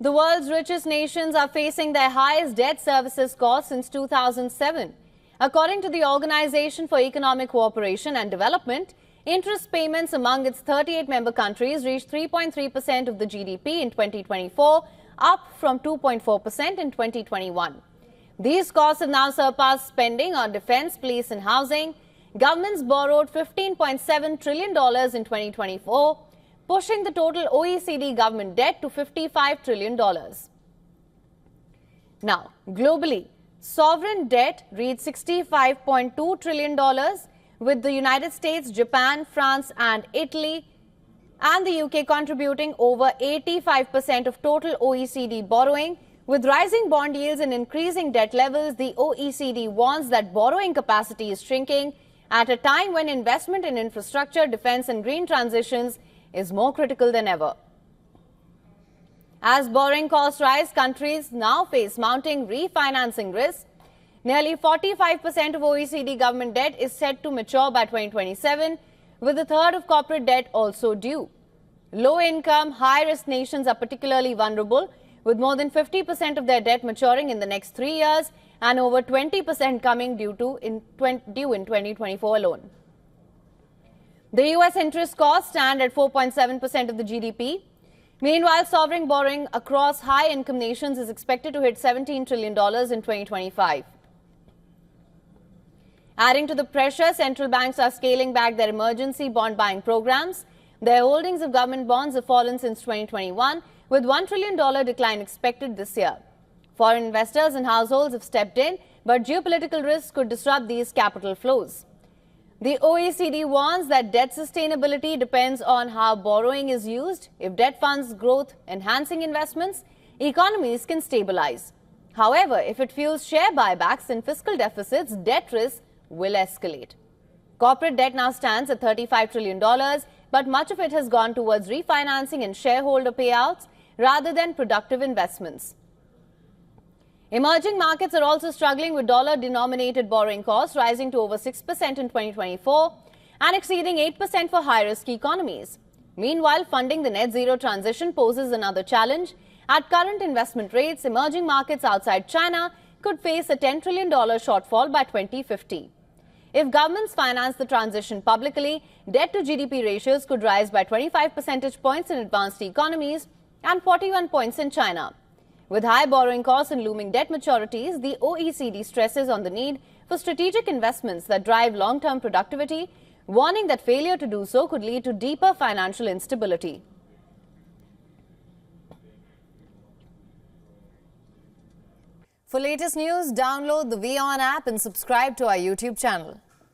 The world's richest nations are facing their highest debt services cost since 2007. According to the Organization for Economic Cooperation and Development, interest payments among its 38 member countries reached 3.3% of the GDP in 2024, up from 2.4% in 2021. These costs have now surpassed spending on defense, police and housing. Governments borrowed $15.7 trillion in 2024, pushing the total OECD government debt to $55 trillion. Now, globally, sovereign debt reached $65.2 trillion, with the United States, Japan, France and Italy and the UK contributing over 85% of total OECD borrowing. With rising bond yields and increasing debt levels, the OECD warns that borrowing capacity is shrinking at a time when investment in infrastructure, defense and green transitions is more critical than ever. As borrowing costs rise, countries now face mounting refinancing risks. Nearly 45% of OECD government debt is set to mature by 2027, with a third of corporate debt also due. Low-income, high-risk nations are particularly vulnerable, with more than 50% of their debt maturing in the next 3 years and over 20% coming due in 2024 alone. The U.S. interest costs stand at 4.7% of the GDP. Meanwhile, sovereign borrowing across high-income nations is expected to hit $17 trillion in 2025. Adding to the pressure, central banks are scaling back their emergency bond buying programs. Their holdings of government bonds have fallen since 2021, with $1 trillion decline expected this year. Foreign investors and households have stepped in, but geopolitical risks could disrupt these capital flows. The OECD warns that debt sustainability depends on how borrowing is used. If debt funds growth-enhancing investments, economies can stabilize. However, if it fuels share buybacks and fiscal deficits, debt risk will escalate. Corporate debt now stands at $35 trillion, but much of it has gone towards refinancing and shareholder payouts rather than productive investments. Emerging markets are also struggling, with dollar-denominated borrowing costs rising to over 6% in 2024 and exceeding 8% for high-risk economies. Meanwhile, funding the net-zero transition poses another challenge. At current investment rates, emerging markets outside China could face a $10 trillion shortfall by 2050. If governments finance the transition publicly, debt-to-GDP ratios could rise by 25 percentage points in advanced economies and 41 points in China. With high borrowing costs and looming debt maturities, the OECD stresses on the need for strategic investments that drive long-term productivity, warning that failure to do so could lead to deeper financial instability. For latest news, download the WION app and subscribe to our YouTube channel.